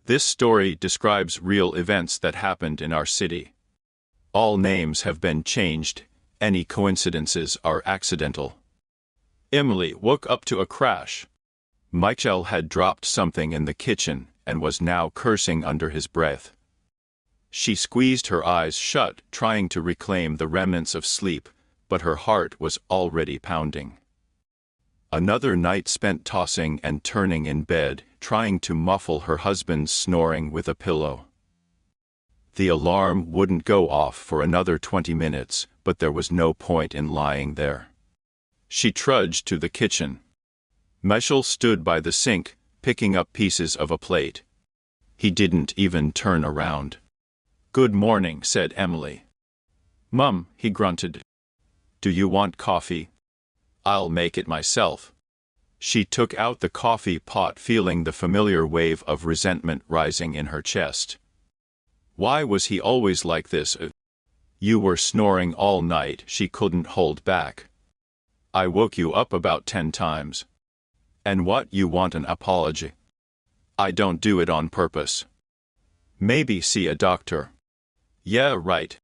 This story describes real events that happened in our city. All names have been changed. Any coincidences are accidental. Emily woke up to a crash. Michael had dropped something in the kitchen and was now cursing under his breath. She squeezed her eyes shut, trying to reclaim the remnants of sleep, but her heart was already pounding. Another night spent tossing and turning in bed, trying to muffle her husband's snoring with a pillow. The alarm wouldn't go off for another 20 minutes, but there was no point in lying there. She trudged to the kitchen. Michael stood by the sink, picking up pieces of a plate. He didn't even turn around. "Good morning," said Emily. "Mum," he grunted. "Do you want coffee?" "I'll make it myself." She took out the coffee pot, feeling the familiar wave of resentment rising in her chest. Why was he always like this? "You were snoring all night," she couldn't hold back. "I woke you up about 10 times. And what, you want an apology?" "I don't do it on purpose." "Maybe see a doctor." "Yeah, right.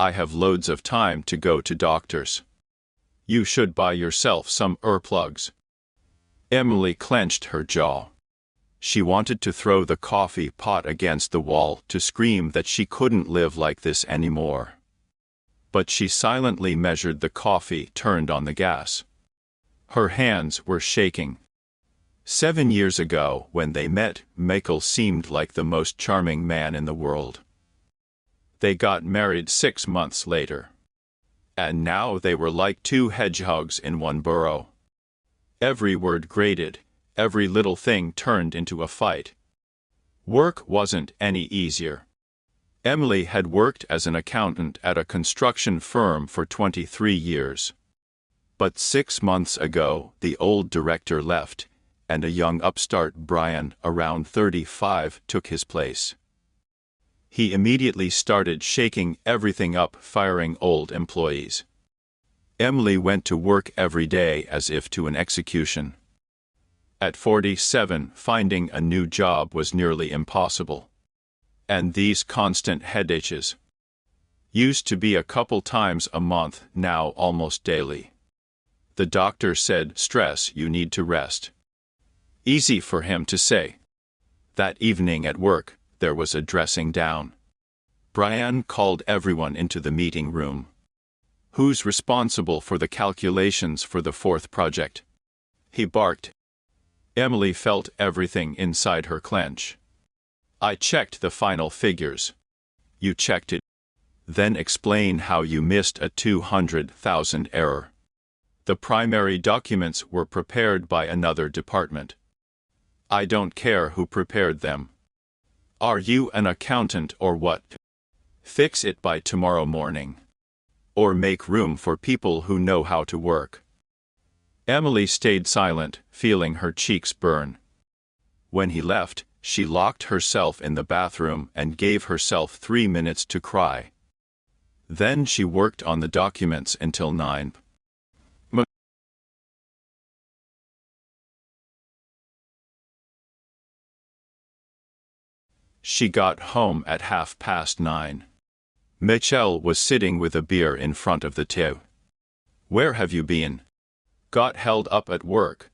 I have loads of time to go to doctors. You should buy yourself some earplugs." Emily clenched her jaw. She wanted to throw the coffee pot against the wall, to scream that she couldn't live like this anymore. But she silently measured the coffee, turned on the gas. Her hands were shaking. 7 years ago, when they met, Michael seemed like the most charming man in the world. They got married 6 months later. And now they were like two hedgehogs in one burrow. Every word grated, every little thing turned into a fight. Work wasn't any easier. Emily had worked as an accountant at a construction firm for 23 years. But 6 months ago, the old director left, and a young upstart, Brian, around 35, took his place. He immediately started shaking everything up, firing old employees. Emily went to work every day as if to an execution. At 47, finding a new job was nearly impossible. And these constant headaches. Used to be a couple times a month, now almost daily. The doctor said, "Stress, you need to rest." Easy for him to say. That evening at work, there was a dressing down. Brian called everyone into the meeting room. "Who's responsible for the calculations for the 4th project?" he barked. Emily felt everything inside her clench. "I checked the final figures." "You checked it? Then explain how you missed a 200,000 error." "The primary documents were prepared by another department." "I don't care who prepared them. Are you an accountant or what? Fix it by tomorrow morning. Or make room for people who know how to work." Emily stayed silent, feeling her cheeks burn. When he left, she locked herself in the bathroom and gave herself 3 minutes to cry. Then she worked on the documents until 9 p.m. She got home at 9:30. Michael was sitting with a beer in front of the TV. "Where have you been?" "Got held up at work."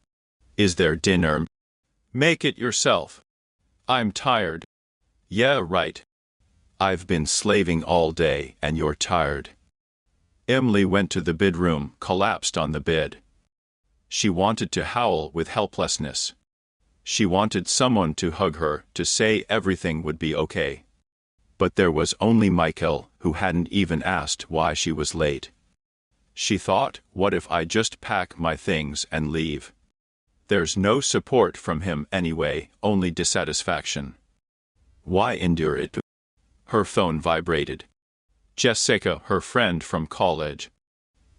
"Is there dinner?" "Make it yourself." "I'm tired." "Yeah, right. I've been slaving all day and you're tired." Emily went to the bedroom, collapsed on the bed. She wanted to howl with helplessness. She wanted someone to hug her, to say everything would be okay. But there was only Michael, who hadn't even asked why she was late. She thought, what if I just pack my things and leave? There's no support from him anyway, only dissatisfaction. Why endure it? Her phone vibrated. Jessica, her friend from college.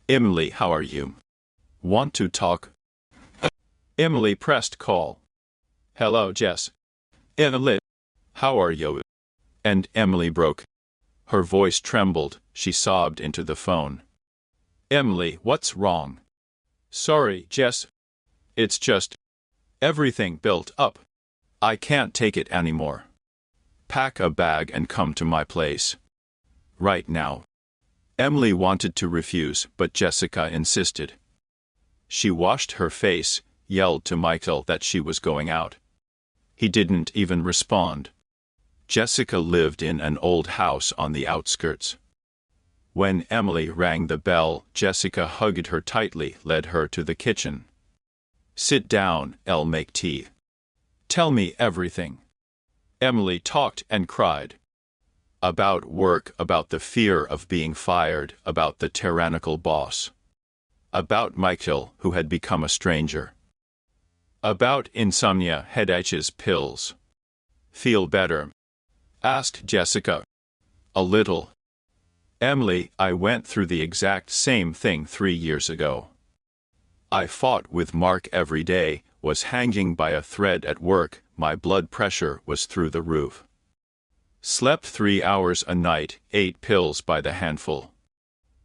"Emily, how are you? Want to talk?" Emily pressed call. "Hello, Jess." "Emily, how are you?" And Emily broke. Her voice trembled, she sobbed into the phone. "Emily, what's wrong?" "Sorry, Jess. It's just everything built up. I can't take it anymore." Pack a bag and come to my place. Right now. Emily wanted to refuse, but Jessica insisted. She washed her face, yelled to Michael that she was going out. He didn't even respond. Jessica lived in an old house on the outskirts. When Emily rang the bell, Jessica hugged her tightly, led her to the kitchen. Sit down, I'll make tea. Tell me everything. Emily talked and cried. About work, about the fear of being fired, about the tyrannical boss. About Michael, who had become a stranger. About insomnia, headaches, pills. Feel better? Asked Jessica. A little. Emily, I went through the exact same thing 3 years ago. I fought with Mark every day, was hanging by a thread at work, my blood pressure was through the roof. Slept 3 hours a night, ate pills by the handful.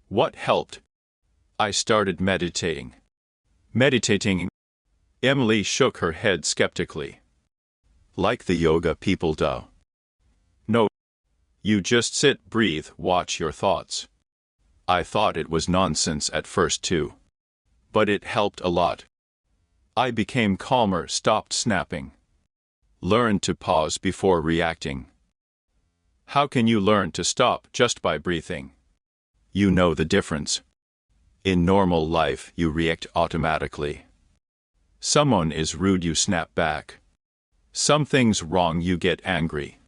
What helped? I started meditating. Meditating? Emily shook her head skeptically. Like the yoga people do. No. You just sit, breathe, watch your thoughts. I thought it was nonsense at first too. But it helped a lot. I became calmer, stopped snapping. Learned to pause before reacting. How can you learn to stop just by breathing? You know the difference. In normal life, you react automatically. Someone is rude, you snap back. Something's wrong, you get angry.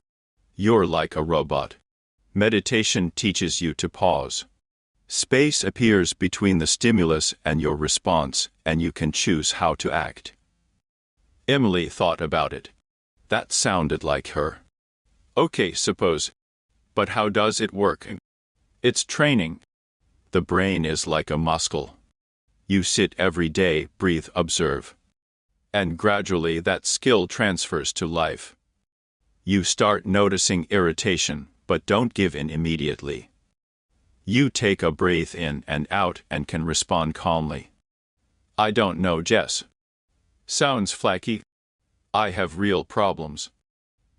You're like a robot. Meditation teaches you to pause. Space appears between the stimulus and your response, and you can choose how to act. Emily thought about it. That sounded like her. Okay, suppose. But how does it work? It's training. The brain is like a muscle. You sit every day, breathe, observe. And gradually that skill transfers to life. You start noticing irritation, but don't give in immediately. You take a breath in and out and can respond calmly. I don't know, Jess. Sounds flaky. I have real problems.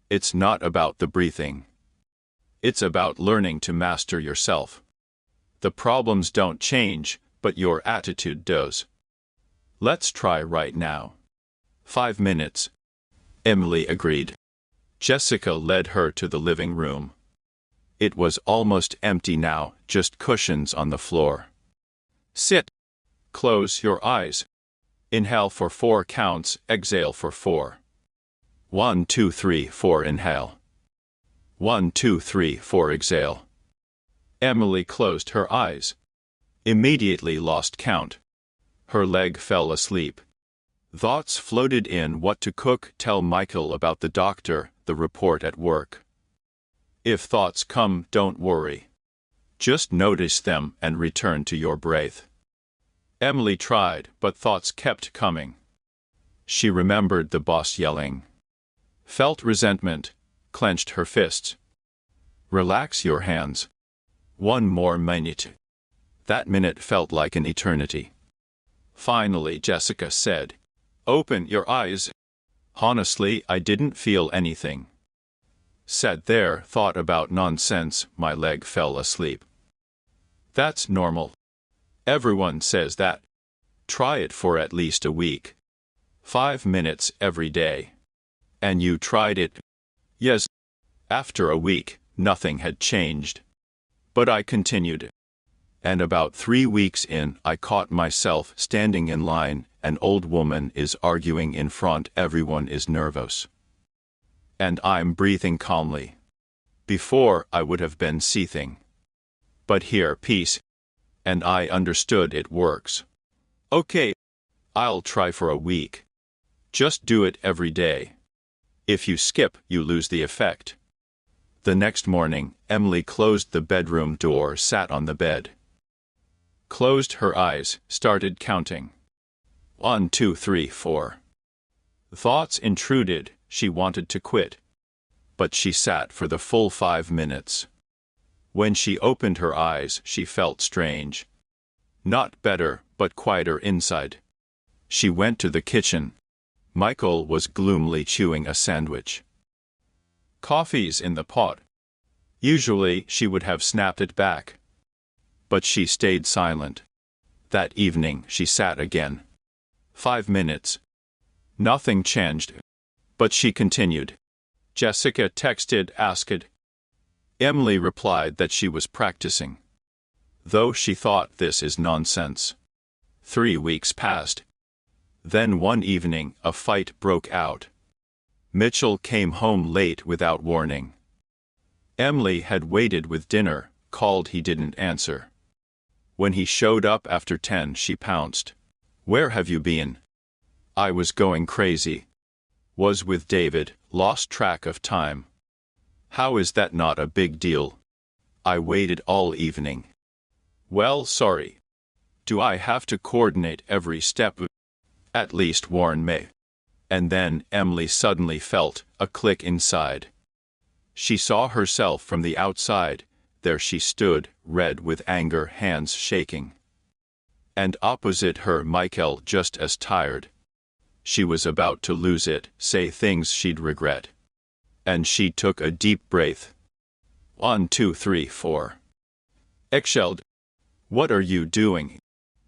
It's not about the breathing. It's about learning to master yourself. The problems don't change, but your attitude does. Let's try right now. 5 minutes. Emily agreed. Jessica led her to the living room. It was almost empty now, just cushions on the floor. Sit. Close your eyes. Inhale for 4 counts, exhale for 4. 1, 2, 3, 4 inhale. 1, 2, 3, 4 exhale. Emily closed her eyes. Immediately lost count. Her leg fell asleep. Thoughts floated in: what to cook, tell Michael about the doctor, the report at work. If thoughts come, don't worry. Just notice them and return to your breath. Emily tried, but thoughts kept coming. She remembered the boss yelling. Felt resentment, clenched her fists. Relax your hands. 1 more minute. That minute felt like an eternity. Finally, Jessica said, "Open your eyes." Honestly, I didn't feel anything. Sat there, thought about nonsense, my leg fell asleep. That's normal. Everyone says that. Try it for at least a week. 5 minutes every day. And you tried it? Yes. After a week, nothing had changed. But I continued. And about 3 weeks in, I caught myself standing in line. An old woman is arguing in front, everyone is nervous. And I'm breathing calmly. Before, I would have been seething. But here, peace. And I understood it works. Okay, I'll try for a week. Just do it every day. If you skip, you lose the effect. The next morning, Emily closed the bedroom door, sat on the bed. Closed her eyes, started counting. 1, 2, 3, 4. Thoughts intruded, she wanted to quit. But she sat for the full 5 minutes. When she opened her eyes, she felt strange. Not better, but quieter inside. She went to the kitchen. Michael was gloomily chewing a sandwich. Coffee's in the pot. Usually she would have snapped it back. But she stayed silent. That evening she sat again. 5 minutes. Nothing changed. But she continued. Jessica texted, asked. Emily replied that she was practicing. Though she thought this is nonsense. 3 weeks passed. Then one evening a fight broke out. Mitchell came home late without warning. Emily had waited with dinner, called, he didn't answer. When he showed up after 10 she pounced. Where have you been? I was going crazy. Was with David, lost track of time. How is that not a big deal? I waited all evening. Well, sorry. Do I have to coordinate every step? At least warn me. And then Emily suddenly felt a click inside. She saw herself from the outside. There she stood, red with anger, hands shaking. And opposite her Michael, just as tired. She was about to lose it, say things she'd regret. And she took a deep breath. 1, 2, 3, 4. Eggshelled. What are you doing?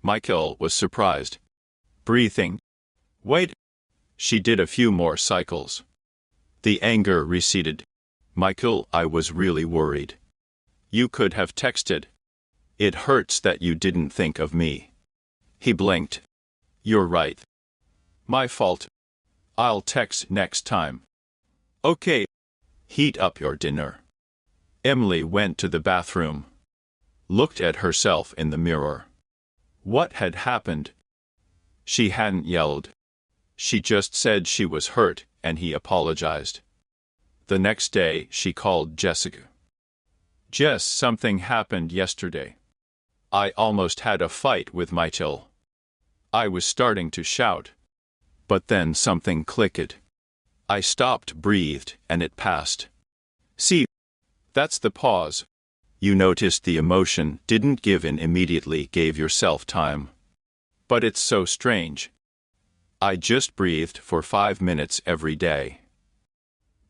Michael was surprised. Breathing. Wait. She did a few more cycles. The anger receded. Michael, I was really worried. You could have texted. It hurts that you didn't think of me. He blinked. You're right. My fault. I'll text next time. Okay. Heat up your dinner. Emily went to the bathroom. Looked at herself in the mirror. What had happened? She hadn't yelled. She just said she was hurt, and he apologized. The next day she called Jessica. Jess, something happened yesterday. I almost had a fight with Michael. I was starting to shout. But then something clicked. I stopped, breathed, and it passed. See, that's the pause. You noticed the emotion, didn't give in immediately, gave yourself time. But it's so strange. I just breathed for 5 minutes every day.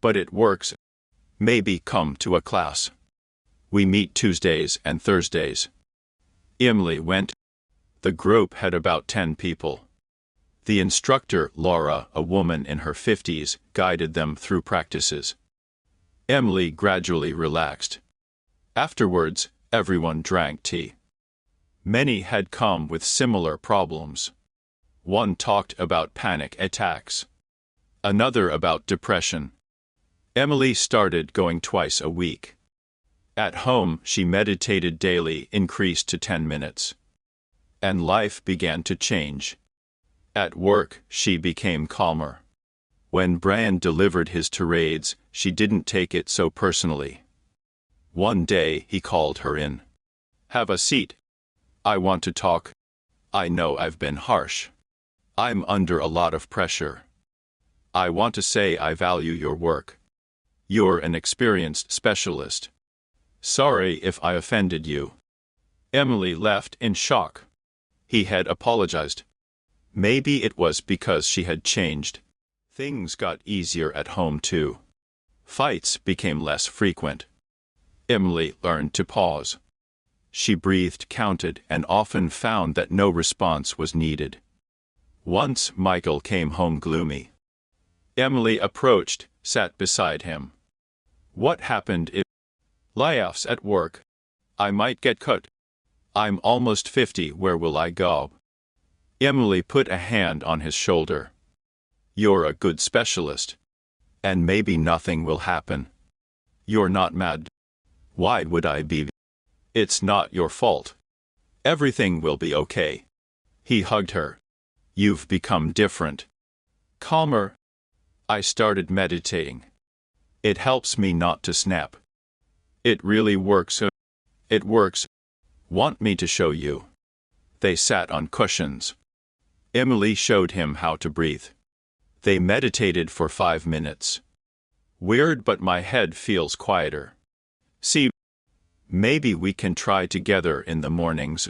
But it works. Maybe come to a class. We meet Tuesdays and Thursdays. Emily went. The group had about 10 people. The instructor, Laura, a woman in her 50s, guided them through practices. Emily gradually relaxed. Afterwards, everyone drank tea. Many had come with similar problems. One talked about panic attacks. Another about depression. Emily started going twice a week. At home, she meditated daily, increased to 10 minutes. And life began to change. At work, she became calmer. When Brian delivered his tirades, she didn't take it so personally. One day, he called her in. Have a seat. I want to talk. I know I've been harsh. I'm under a lot of pressure. I want to say I value your work. You're an experienced specialist. Sorry if I offended you. Emily left in shock. He had apologized. Maybe it was because she had changed. Things got easier at home too. Fights became less frequent. Emily learned to pause. She breathed, counted, and often found that no response was needed. Once Michael came home gloomy. Emily approached, sat beside him. What happened? Layoffs at work. I might get cut. I'm almost 50, where will I go? Emily put a hand on his shoulder. You're a good specialist. And maybe nothing will happen. You're not mad. Why would I be? It's not your fault. Everything will be okay. He hugged her. You've become different. Calmer. I started meditating. It helps me not to snap. It really works. It works. Want me to show you? They sat on cushions. Emily showed him how to breathe. They meditated for 5 minutes. Weird, but my head feels quieter. See, maybe we can try together in the mornings.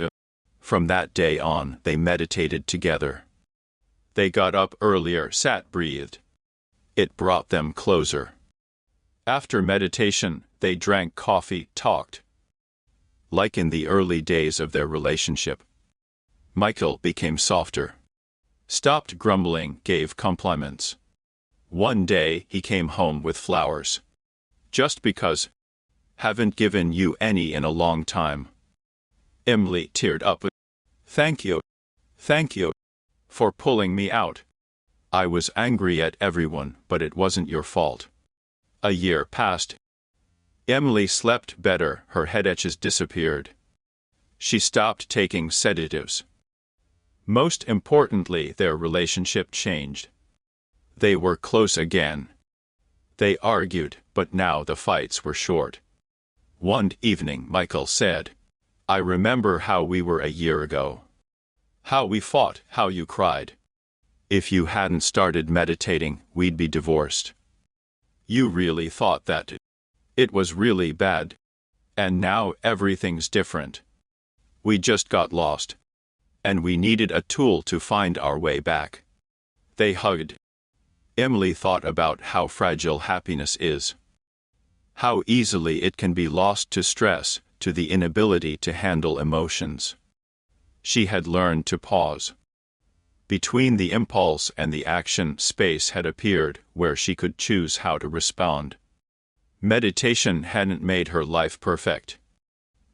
From that day on, they meditated together. They got up earlier, sat, breathed. It brought them closer. After meditation, they drank coffee, talked. Like in the early days of their relationship. Michael became softer. Stopped grumbling, gave compliments. One day he came home with flowers. Just because. Haven't given you any in a long time. Emily teared up. Thank you. Thank you. For pulling me out. I was angry at everyone, but it wasn't your fault. A year passed. Emily slept better, her headaches disappeared. She stopped taking sedatives. Most importantly, their relationship changed. They were close again. They argued, but now the fights were short. One evening Michael said, I remember how we were a year ago. How we fought, how you cried. If you hadn't started meditating, we'd be divorced. You really thought that. It was really bad. And now everything's different. We just got lost. And we needed a tool to find our way back. They hugged. Emily thought about how fragile happiness is. How easily it can be lost to stress, to the inability to handle emotions. She had learned to pause. Between the impulse and the action, space had appeared where she could choose how to respond. Meditation hadn't made her life perfect.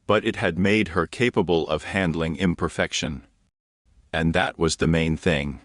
But it had made her capable of handling imperfection. And that was the main thing.